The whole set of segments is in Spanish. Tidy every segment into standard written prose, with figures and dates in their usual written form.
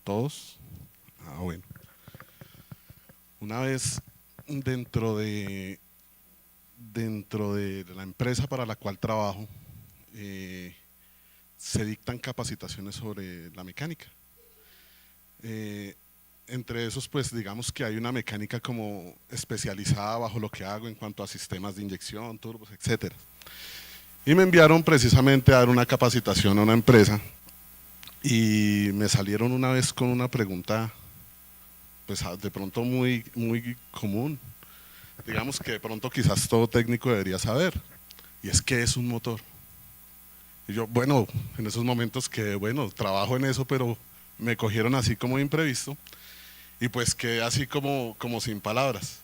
todos. Bueno. Una vez dentro de la empresa para la cual trabajo, se dictan capacitaciones sobre la mecánica. Entre esos, pues digamos que hay una mecánica como especializada bajo lo que hago en cuanto a sistemas de inyección, turbos, etcétera. Y me enviaron precisamente a dar una capacitación a una empresa y me salieron una vez con una pregunta, pues de pronto muy común, digamos que de pronto quizás todo técnico debería saber, y es ¿qué es un motor? Y yo, bueno, en esos momentos que, bueno, trabajo en eso, pero me cogieron así como de imprevisto, y pues quedé así como sin palabras.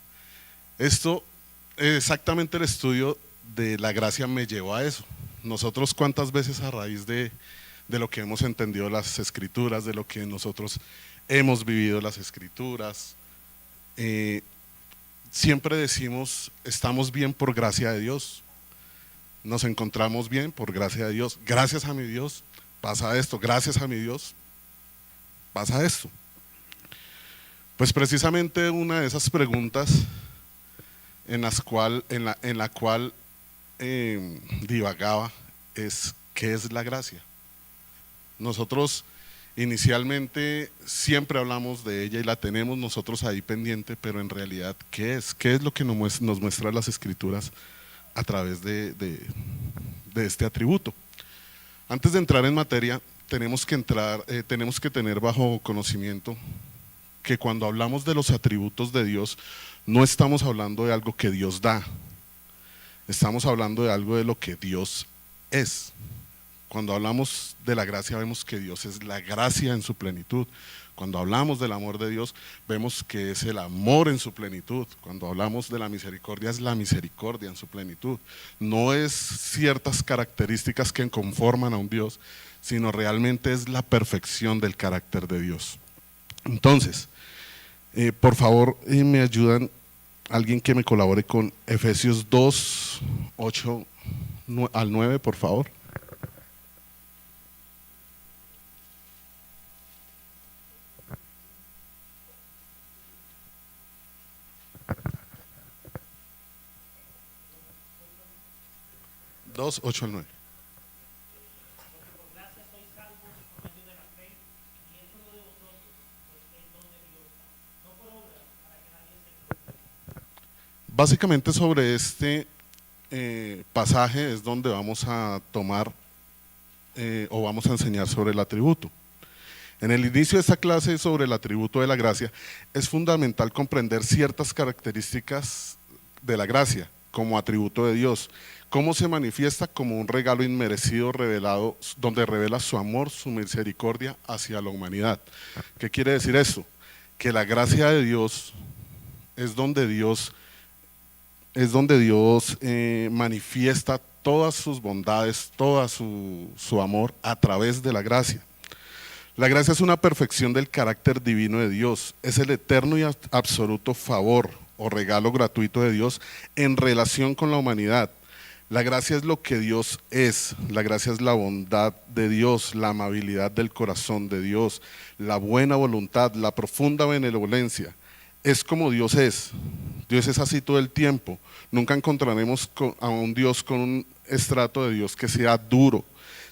Esto, exactamente el estudio de la gracia me llevó a eso. Nosotros cuántas veces a raíz de lo que hemos entendido las escrituras, de lo que nosotros hemos vivido las escrituras, siempre decimos, estamos bien por gracia de Dios, nos encontramos bien por gracia de Dios, gracias a mi Dios pasa esto, gracias a mi Dios pasa esto. Pues precisamente una de esas preguntas en la cual divagaba es ¿qué es la gracia? Nosotros inicialmente siempre hablamos de ella y la tenemos nosotros ahí pendiente, pero en realidad ¿qué es? ¿Qué es lo que nos muestran las escrituras a través de este atributo? Antes de entrar en materia, tenemos que tener bajo conocimiento que cuando hablamos de los atributos de Dios, no estamos hablando de algo que Dios da, estamos hablando de algo de lo que Dios es. Cuando hablamos de la gracia, vemos que Dios es la gracia en su plenitud. Cuando hablamos del amor de Dios, vemos que es el amor en su plenitud. Cuando hablamos de la misericordia, es la misericordia en su plenitud. No es ciertas características que conforman a un Dios, sino realmente es la perfección del carácter de Dios. Entonces, por favor, me ayudan, alguien que me colabore con Efesios 2, 8 al 9, por favor. Dos, 8 al 9. Básicamente sobre este pasaje es donde vamos a tomar o vamos a enseñar sobre el atributo. En el inicio de esta clase sobre el atributo de la gracia es fundamental comprender ciertas características de la gracia como atributo de Dios, cómo se manifiesta como un regalo inmerecido revelado, donde revela su amor, su misericordia hacia la humanidad. ¿Qué quiere decir esto? Que la gracia de Dios es donde Dios manifiesta todas sus bondades, todo su amor a través de la gracia. La gracia es una perfección del carácter divino de Dios, es el eterno y absoluto favor o regalo gratuito de Dios en relación con la humanidad. La gracia es lo que Dios es, la gracia es la bondad de Dios, la amabilidad del corazón de Dios, la buena voluntad, la profunda benevolencia. Es como Dios es. Dios es así todo el tiempo. Nunca encontraremos a un Dios con un estrato de Dios que sea duro.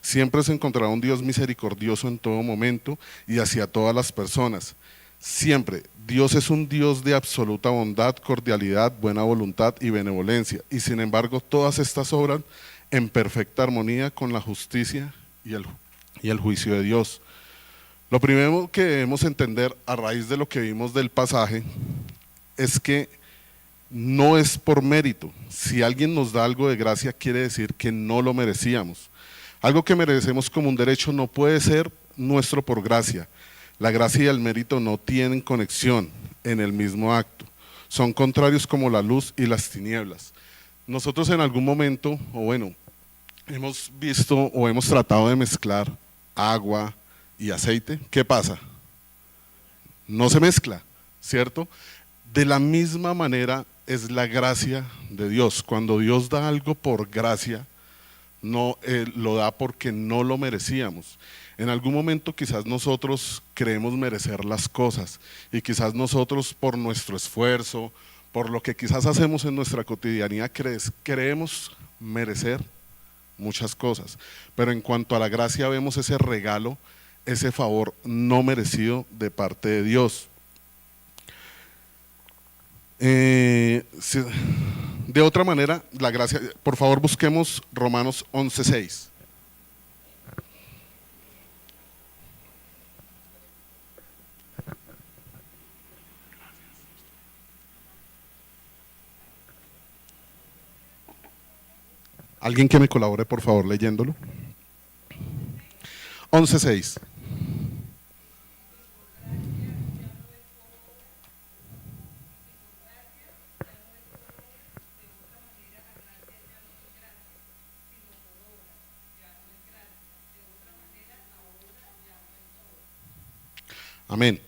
Siempre se encontrará un Dios misericordioso en todo momento y hacia todas las personas. Siempre. Dios es un Dios de absoluta bondad, cordialidad, buena voluntad y benevolencia. Y sin embargo, todas estas obran en perfecta armonía con la justicia y el juicio de Dios. Lo primero que debemos entender a raíz de lo que vimos del pasaje es que no es por mérito. Si alguien nos da algo de gracia, quiere decir que no lo merecíamos. Algo que merecemos como un derecho no puede ser nuestro por gracia. La gracia y el mérito no tienen conexión en el mismo acto. Son contrarios como la luz y las tinieblas. Nosotros en algún momento, o bueno, hemos visto o hemos tratado de mezclar agua y aceite. ¿Qué pasa? No se mezcla, ¿cierto? De la misma manera es la gracia de Dios. Cuando Dios da algo por gracia, no lo da porque no lo merecíamos. En algún momento quizás nosotros creemos merecer las cosas y quizás nosotros por nuestro esfuerzo, por lo que quizás hacemos en nuestra cotidianidad, creemos merecer muchas cosas. Pero en cuanto a la gracia vemos ese regalo, ese favor no merecido de parte de Dios. De otra manera, la gracia, por favor busquemos Romanos 11:6. Alguien que me colabore, por favor, leyéndolo. 11:6. Amén.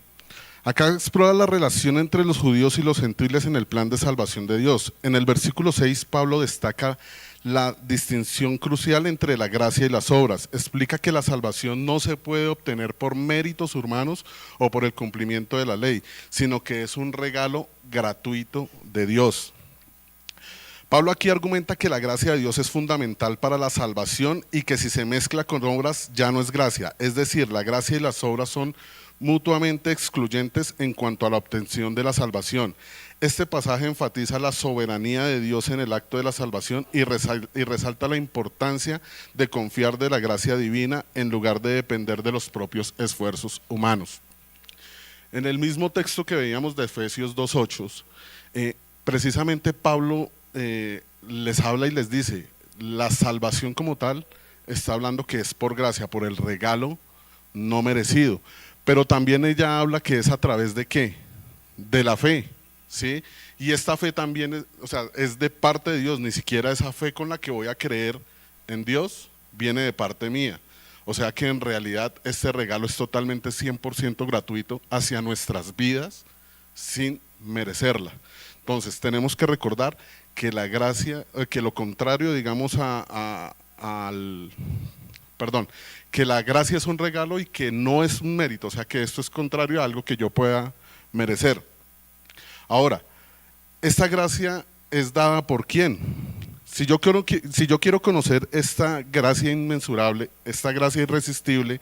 Acá explora la relación entre los judíos y los gentiles en el plan de salvación de Dios. En el versículo 6, Pablo destaca la distinción crucial entre la gracia y las obras. Explica que la salvación no se puede obtener por méritos humanos o por el cumplimiento de la ley, sino que es un regalo gratuito de Dios. Pablo aquí argumenta que la gracia de Dios es fundamental para la salvación y que si se mezcla con obras ya no es gracia. Es decir, la gracia y las obras son mutuamente excluyentes en cuanto a la obtención de la salvación. Este pasaje enfatiza la soberanía de Dios en el acto de la salvación y resalta la importancia de confiar de la gracia divina en lugar de depender de los propios esfuerzos humanos. En el mismo texto que veíamos de Efesios 2:8, precisamente Pablo les habla y les dice, la salvación como tal está hablando que es por gracia, por el regalo no merecido. Pero también ella habla que es a través de ¿qué? De la fe, ¿sí? Y esta fe también es, o sea, es de parte de Dios, ni siquiera esa fe con la que voy a creer en Dios viene de parte mía. O sea que en realidad este regalo es totalmente 100% gratuito hacia nuestras vidas sin merecerla. Entonces tenemos que recordar que la gracia, que lo contrario, digamos, que la gracia es un regalo y que no es un mérito, o sea que esto es contrario a algo que yo pueda merecer. Ahora, esta gracia es dada por ¿quién? Si yo quiero conocer esta gracia inmensurable, esta gracia irresistible,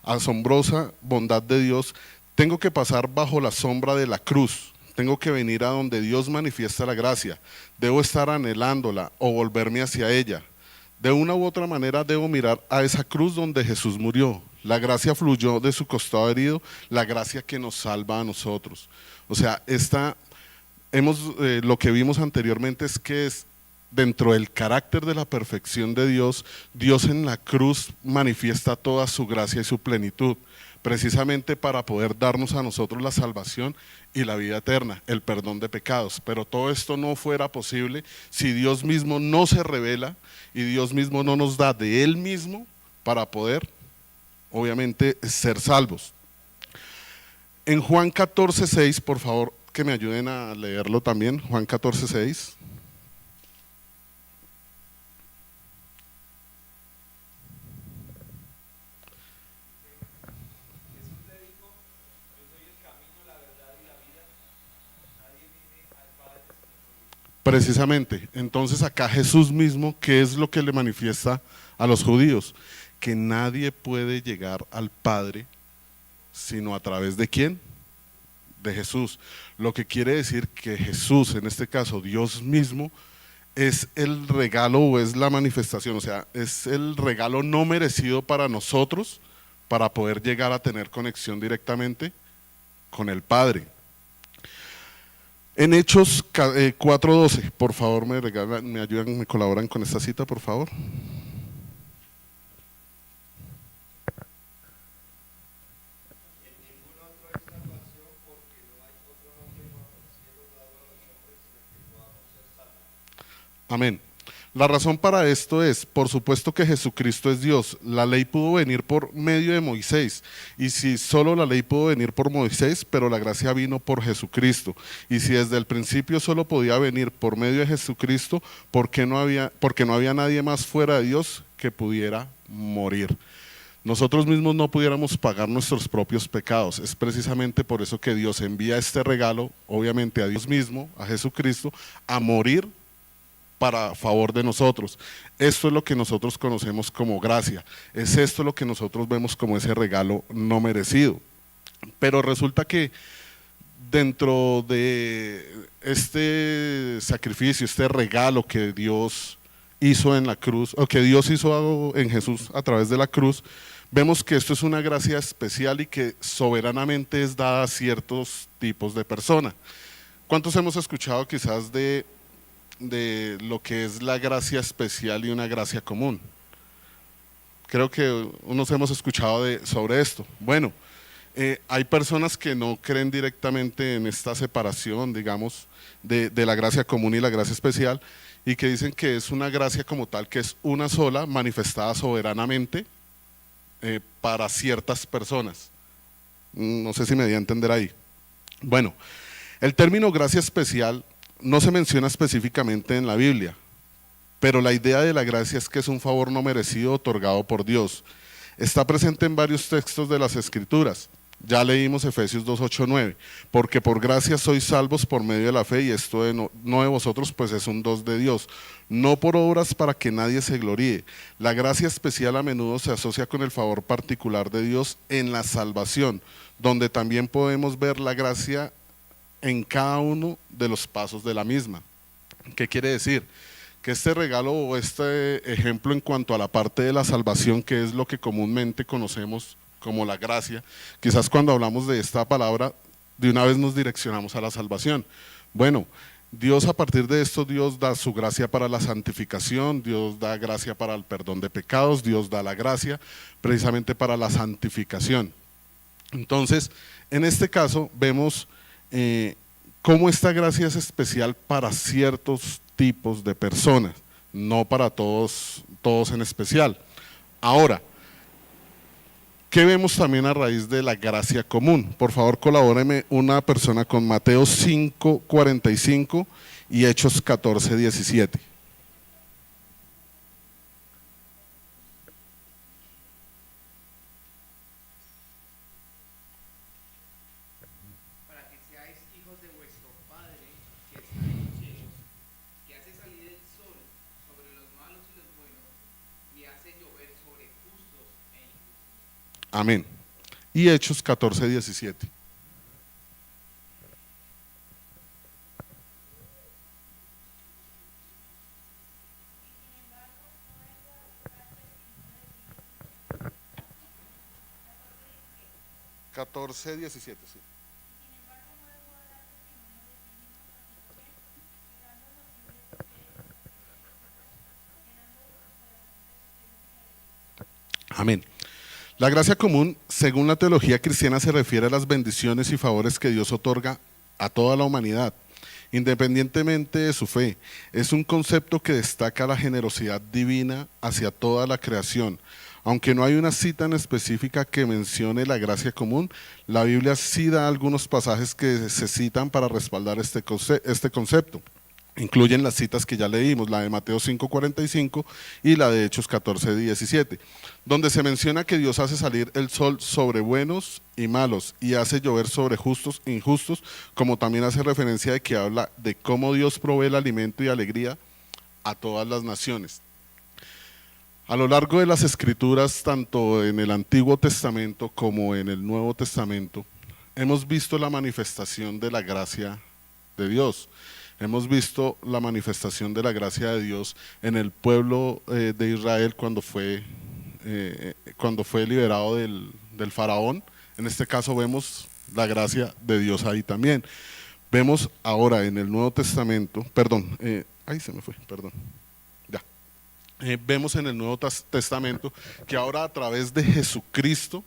asombrosa bondad de Dios, tengo que pasar bajo la sombra de la cruz. Tengo que venir a donde Dios manifiesta la gracia. Debo estar anhelándola o volverme hacia ella. De una u otra manera debo mirar a esa cruz donde Jesús murió. La gracia fluyó de su costado herido, la gracia que nos salva a nosotros. O sea, lo que vimos anteriormente es que es dentro del carácter de la perfección de Dios, Dios en la cruz manifiesta toda su gracia y su plenitud, precisamente para poder darnos a nosotros la salvación y la vida eterna, el perdón de pecados. Pero todo esto no fuera posible si Dios mismo no se revela y Dios mismo no nos da de Él mismo para poder, obviamente, ser salvos. En Juan 14:6, por favor, que me ayuden a leerlo también, Juan 14:6. Precisamente, entonces acá Jesús mismo, ¿qué es lo que le manifiesta a los judíos? Que nadie puede llegar al Padre sino a través de ¿quién? De Jesús. Lo que quiere decir que Jesús, en este caso Dios mismo, es el regalo o es la manifestación, o sea, es el regalo no merecido para nosotros para poder llegar a tener conexión directamente con el Padre. En Hechos 4:12, por favor, me ayudan, me colaboran con esta cita, por favor. Amén. La razón para esto es, por supuesto que Jesucristo es Dios. La ley pudo venir por medio de Moisés. Y si solo la ley pudo venir por Moisés, pero la gracia vino por Jesucristo. Y si desde el principio solo podía venir por medio de Jesucristo, porque no había nadie más fuera de Dios que pudiera morir. nosotros mismos no pudiéramos pagar nuestros propios pecados. Es precisamente por eso que Dios envía este regalo, obviamente a Dios mismo, a Jesucristo, a morir para favor de nosotros. Esto es lo que nosotros conocemos como gracia. Es esto lo que nosotros vemos como ese regalo no merecido. Pero resulta que dentro de este sacrificio, este regalo que Dios hizo en la cruz, o que Dios hizo en Jesús a través de la cruz, vemos que esto es una gracia especial y que soberanamente es dada a ciertos tipos de personas. ¿Cuántos hemos escuchado quizás de lo que es la gracia especial y una gracia común? Creo que unos hemos escuchado sobre esto. Bueno, hay personas que no creen directamente en esta separación, digamos, de la gracia común y la gracia especial, y que dicen que es una gracia como tal, que es una sola, manifestada soberanamente para ciertas personas. No sé si me di a entender ahí. Bueno, el término gracia especial no se menciona específicamente en la Biblia, pero la idea de la gracia es que es un favor no merecido otorgado por Dios. Está presente en varios textos de las Escrituras. Ya leímos Efesios 2, 8, 9, porque por gracia sois salvos por medio de la fe, y esto no de vosotros, pues es un don de Dios, no por obras para que nadie se gloríe. La gracia especial a menudo se asocia con el favor particular de Dios en la salvación, donde también podemos ver la gracia en cada uno de los pasos de la misma. ¿Qué quiere decir? Que este regalo o este ejemplo en cuanto a la parte de la salvación, que es lo que comúnmente conocemos como la gracia, quizás cuando hablamos de esta palabra, de una vez nos direccionamos a la salvación. Bueno, Dios, a partir de esto, Dios da su gracia para la santificación, Dios da gracia para el perdón de pecados, Dios da la gracia precisamente para la santificación. Entonces, en este caso vemos cómo esta gracia es especial para ciertos tipos de personas, no para todos en especial. Ahora, ¿qué vemos también a raíz de la gracia común? Por favor, colabóreme una persona con Mateo 5:45 y Hechos 14:17. Para que seáis hijos de vuestro Padre que está en los cielos, que hace salir el sol sobre los malos y los buenos, y hace llover sobre justos e injustos. Amén. Y Hechos 14:17. Y sin embargo, no vengo a buscarte sino de ti mismo. 14:17, sí. Y sin embargo, no vengo a dar testimonio de ti mismo satisfecho, y dándonos libres de felicidad, llenando vuestros corazones de sosiego y alegría. Amén. La gracia común, según la teología cristiana, se refiere a las bendiciones y favores que Dios otorga a toda la humanidad, independientemente de su fe. Es un concepto que destaca la generosidad divina hacia toda la creación. Aunque no hay una cita en específica que mencione la gracia común, la Biblia sí da algunos pasajes que se citan para respaldar este concepto. Incluyen las citas que ya leímos, la de Mateo 5:45 y la de Hechos 14:17, donde se menciona que Dios hace salir el sol sobre buenos y malos y hace llover sobre justos e injustos, como también hace referencia de que habla de cómo Dios provee el alimento y alegría a todas las naciones. A lo largo de las Escrituras, tanto en el Antiguo Testamento como en el Nuevo Testamento, hemos visto la manifestación de la gracia de Dios. Hemos visto la manifestación de la gracia de Dios en el pueblo de Israel cuando fue liberado del faraón. En este caso vemos la gracia de Dios ahí también. Vemos ahora en el Nuevo Testamento, ahí se me fue, perdón. Ya. Vemos en el Nuevo Testamento que ahora a través de Jesucristo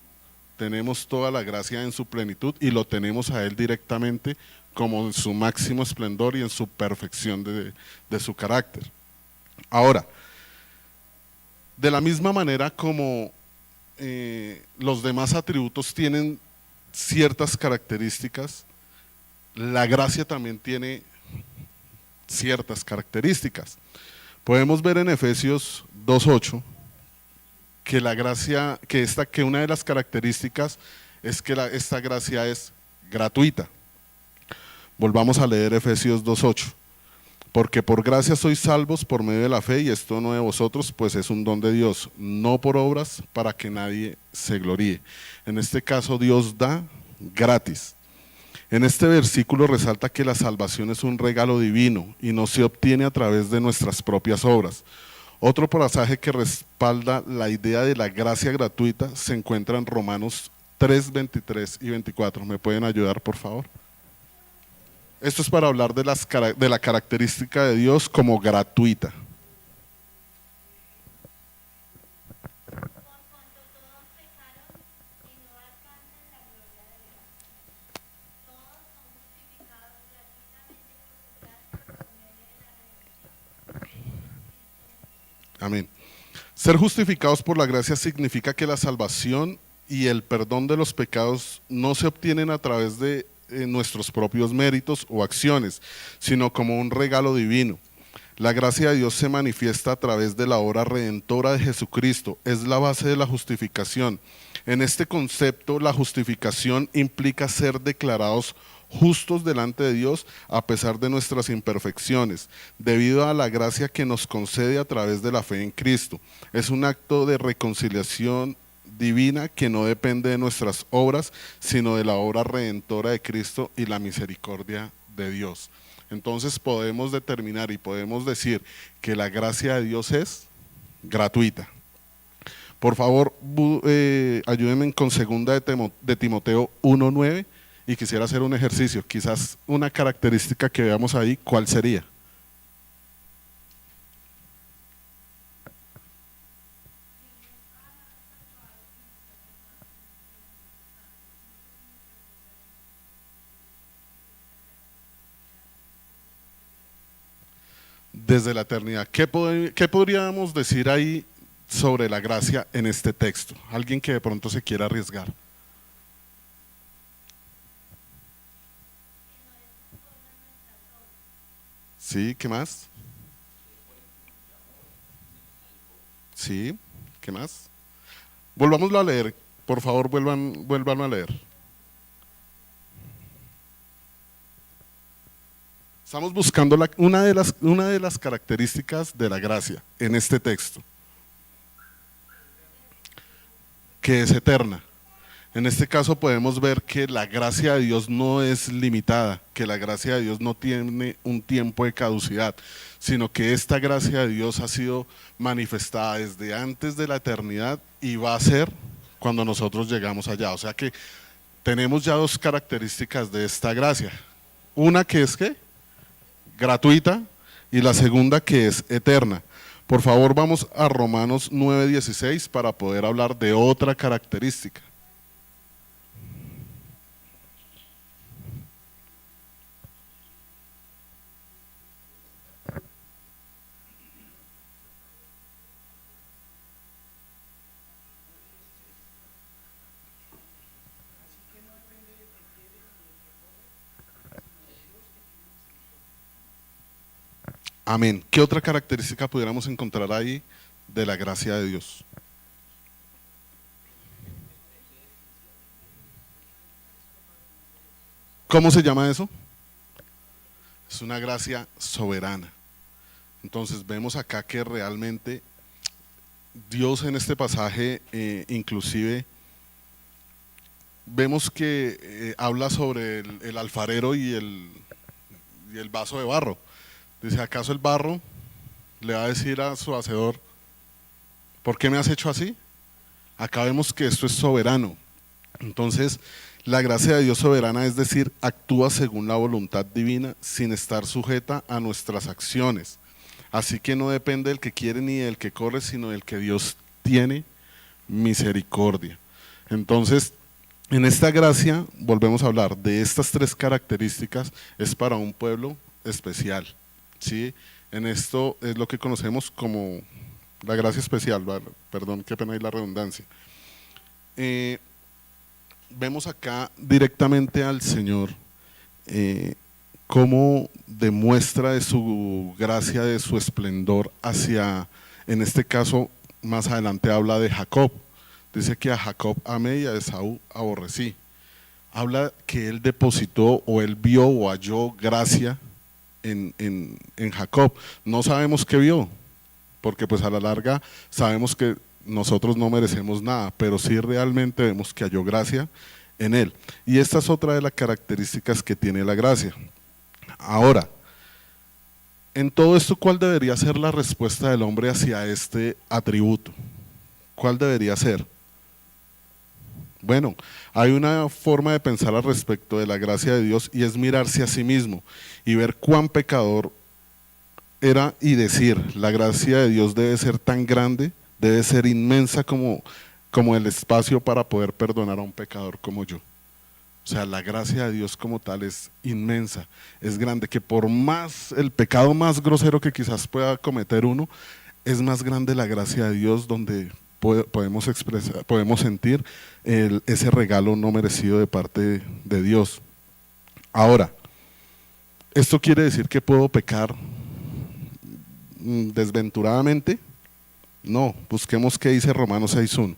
tenemos toda la gracia en su plenitud y lo tenemos a Él directamente como en su máximo esplendor y en su perfección de su carácter. Ahora, de la misma manera como los demás atributos tienen ciertas características, la gracia también tiene ciertas características. Podemos ver en Efesios 2:8 que la gracia, que una de las características es que esta gracia es gratuita. Volvamos a leer Efesios 2:8. Porque por gracia sois salvos por medio de la fe, y esto no de vosotros, pues es un don de Dios, no por obras, para que nadie se gloríe. En este caso Dios da gratis. En este versículo resalta que la salvación es un regalo divino y no se obtiene a través de nuestras propias obras. Otro pasaje que respalda la idea de la gracia gratuita se encuentra en Romanos 3:23 y 24. ¿Me pueden ayudar, por favor? Esto es para hablar de la característica de Dios como gratuita. Por cuanto todos pecaron y no alcanzan la gloria de Dios. Todos son justificados gratuitamente por su gracia por medio de la redención. Amén. Ser justificados por la gracia significa que la salvación y el perdón de los pecados no se obtienen a través de nuestros propios méritos o acciones, sino como un regalo divino. La gracia de Dios se manifiesta a través de la obra redentora de Jesucristo, es la base de la justificación. En este concepto, la justificación implica ser declarados justos delante de Dios a pesar de nuestras imperfecciones, debido a la gracia que nos concede a través de la fe en Cristo. Es un acto de reconciliación divina que no depende de nuestras obras, sino de la obra redentora de Cristo y la misericordia de Dios. Entonces podemos determinar y podemos decir que la gracia de Dios es gratuita. Por favor, ayúdenme con segunda de Timoteo 1:9, y quisiera hacer un ejercicio. Quizás una característica que veamos ahí, ¿cuál sería? Desde la eternidad. ¿Qué podríamos decir ahí sobre la gracia en este texto? Alguien que de pronto se quiera arriesgar. Sí, ¿qué más? Sí, ¿qué más? Volvámoslo a leer, por favor, vuelvan a leer. Estamos buscando una de las características de la gracia en este texto, que es eterna. En este caso podemos ver que la gracia de Dios no es limitada, que la gracia de Dios no tiene un tiempo de caducidad, sino que esta gracia de Dios ha sido manifestada desde antes de la eternidad y va a ser cuando nosotros llegamos allá. O sea que tenemos ya dos características de esta gracia. Una que es ¿qué? Gratuita, y la segunda que es eterna. Por favor, vamos a Romanos 9:16 para poder hablar de otra característica. Amén. ¿Qué otra característica pudiéramos encontrar ahí de la gracia de Dios? ¿Cómo se llama eso? Es una gracia soberana. Entonces vemos acá que realmente Dios en este pasaje inclusive vemos que habla sobre el alfarero y el vaso de barro. Dice, ¿acaso el barro le va a decir a su hacedor, ¿por qué me has hecho así? Acá vemos que esto es soberano. Entonces, la gracia de Dios soberana, es decir, actúa según la voluntad divina sin estar sujeta a nuestras acciones. Así que no depende del que quiere ni del que corre, sino del que Dios tiene misericordia. Entonces, en esta gracia, volvemos a hablar de estas tres características, es para un pueblo especial. ¿Sí? En esto es lo que conocemos como la gracia especial, ¿vale? Perdón, qué pena ahí la redundancia. Vemos acá directamente al Señor cómo demuestra de su gracia, de su esplendor hacia, en este caso, más adelante habla de Jacob. Dice que a Jacob amé y a Esaú aborrecí. Habla que él depositó o él vio o halló gracia en Jacob. No sabemos qué vio, porque pues a la larga sabemos que nosotros no merecemos nada, pero sí realmente vemos que halló gracia en él. Y esta es otra de las características que tiene la gracia. Ahora, en todo esto, ¿cuál debería ser la respuesta del hombre hacia este atributo? ¿Cuál debería ser? Bueno, hay una forma de pensar al respecto de la gracia de Dios y es mirarse a sí mismo y ver cuán pecador era y decir, la gracia de Dios debe ser tan grande, debe ser inmensa como el espacio para poder perdonar a un pecador como yo. O sea, la gracia de Dios como tal es inmensa, es grande, que por más, el pecado más grosero que quizás pueda cometer uno, es más grande la gracia de Dios donde podemos expresar, podemos sentir ese regalo no merecido de parte de Dios. Ahora, ¿esto quiere decir que puedo pecar desventuradamente? No, busquemos qué dice Romanos 6:1.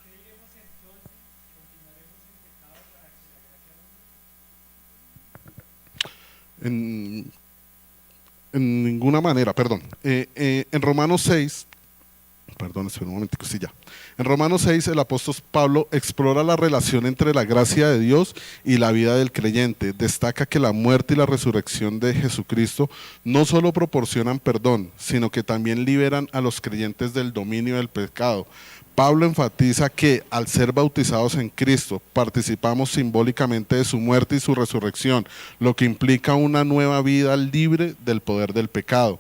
¿Qué diremos entonces? ¿Continuaremos en pecado para que la gracia abunde? En ninguna manera, perdón. En Romanos 6, perdón, espera un momentico, sí ya. En Romanos 6 el apóstol Pablo explora la relación entre la gracia de Dios y la vida del creyente. Destaca que la muerte y la resurrección de Jesucristo no solo proporcionan perdón, sino que también liberan a los creyentes del dominio del pecado. Pablo enfatiza que al ser bautizados en Cristo participamos simbólicamente de su muerte y su resurrección, lo que implica una nueva vida libre del poder del pecado.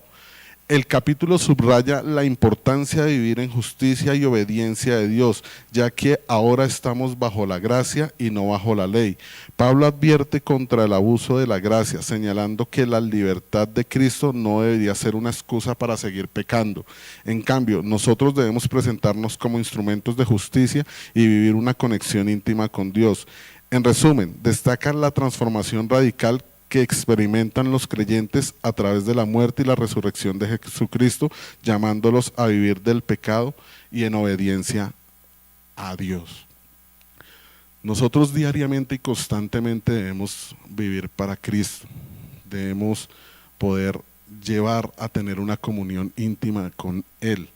El capítulo subraya la importancia de vivir en justicia y obediencia de Dios, ya que ahora estamos bajo la gracia y no bajo la ley. Pablo advierte contra el abuso de la gracia, señalando que la libertad de Cristo no debería ser una excusa para seguir pecando. En cambio, nosotros debemos presentarnos como instrumentos de justicia y vivir una conexión íntima con Dios. En resumen, destaca la transformación radical que experimentan los creyentes a través de la muerte y la resurrección de Jesucristo, llamándolos a vivir del pecado y en obediencia a Dios. Nosotros diariamente y constantemente debemos vivir para Cristo, debemos poder llevar a tener una comunión íntima con Él.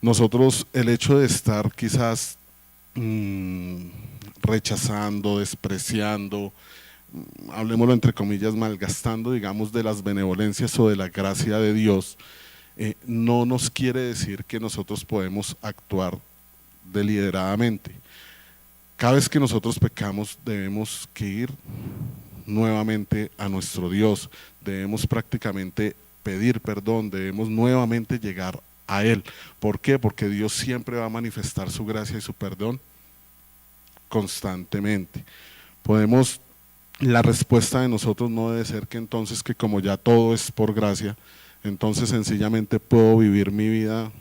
Nosotros, el hecho de estar quizás rechazando, despreciando, hablemoslo entre comillas, malgastando, digamos, de las benevolencias o de la gracia de Dios, no nos quiere decir que nosotros podemos actuar deliberadamente. Cada vez que nosotros pecamos debemos que ir nuevamente a nuestro Dios, debemos prácticamente pedir perdón, debemos nuevamente llegar a Él. ¿Por qué? Porque Dios siempre va a manifestar su gracia y su perdón constantemente. La respuesta de nosotros no debe ser que entonces, que como ya todo es por gracia, entonces sencillamente puedo vivir mi vida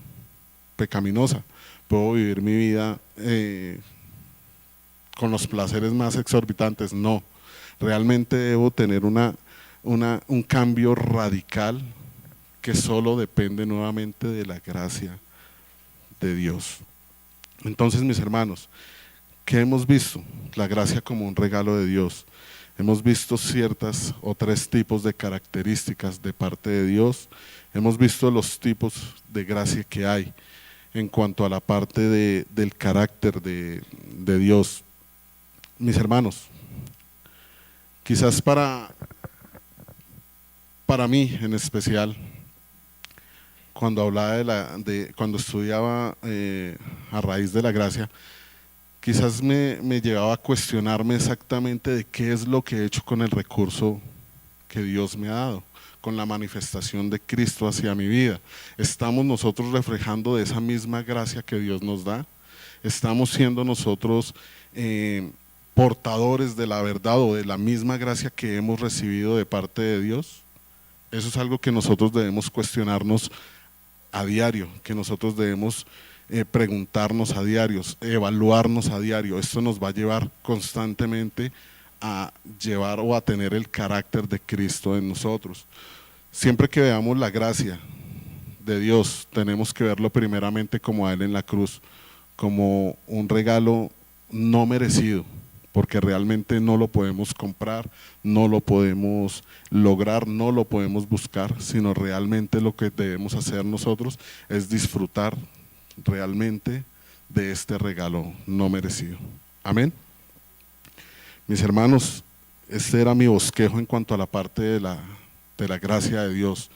pecaminosa, puedo vivir mi vida con los placeres más exorbitantes. No, realmente debo tener un cambio radical que solo depende nuevamente de la gracia de Dios. Entonces, mis hermanos, ¿qué hemos visto? La gracia como un regalo de Dios. Hemos visto ciertas o 3 tipos de características de parte de Dios. Hemos visto los tipos de gracia que hay en cuanto a la parte del carácter de Dios. Mis hermanos, quizás para mí en especial, cuando hablaba cuando estudiaba a raíz de la gracia, quizás me llevaba a cuestionarme exactamente de qué es lo que he hecho con el recurso que Dios me ha dado, con la manifestación de Cristo hacia mi vida. ¿Estamos nosotros reflejando de esa misma gracia que Dios nos da? ¿Estamos siendo nosotros portadores de la verdad o de la misma gracia que hemos recibido de parte de Dios? Eso es algo que nosotros debemos cuestionarnos a diario, que nosotros debemos preguntarnos a diario, evaluarnos a diario. Esto nos va a llevar constantemente a llevar o a tener el carácter de Cristo en nosotros. Siempre que veamos la gracia de Dios, tenemos que verlo primeramente como a Él en la cruz, como un regalo no merecido, porque realmente no lo podemos comprar, no lo podemos lograr, no lo podemos buscar, sino realmente lo que debemos hacer nosotros es disfrutar realmente de este regalo no merecido. Amén. Mis hermanos, este era mi bosquejo en cuanto a la parte de la gracia de Dios.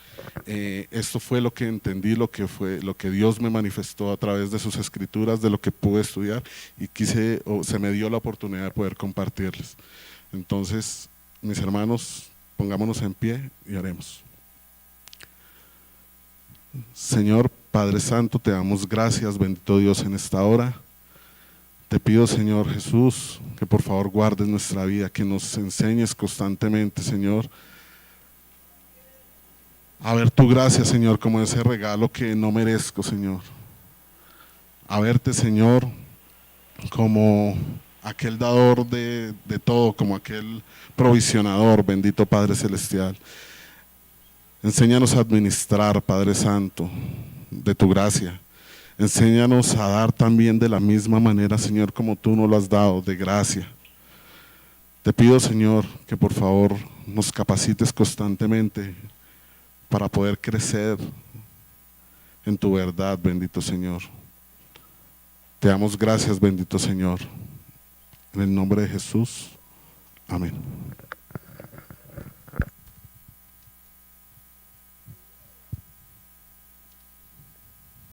Esto fue lo que entendí, lo que Dios me manifestó a través de sus escrituras, de lo que pude estudiar y se me dio la oportunidad de poder compartirles. Entonces, mis hermanos, pongámonos en pie y oremos. Señor Padre Santo, te damos gracias, bendito Dios, en esta hora. Te pido, Señor Jesús, que por favor guardes nuestra vida, que nos enseñes constantemente, Señor, a ver tu gracia, Señor, como ese regalo que no merezco, Señor. A verte, Señor, como aquel dador de todo, como aquel provisionador, bendito Padre Celestial. Enséñanos a administrar, Padre Santo, de tu gracia. Enséñanos a dar también de la misma manera, Señor, como tú nos lo has dado, de gracia. Te pido, Señor, que por favor nos capacites constantemente para poder crecer en tu verdad, bendito Señor. Te damos gracias, bendito Señor. En el nombre de Jesús. Amén.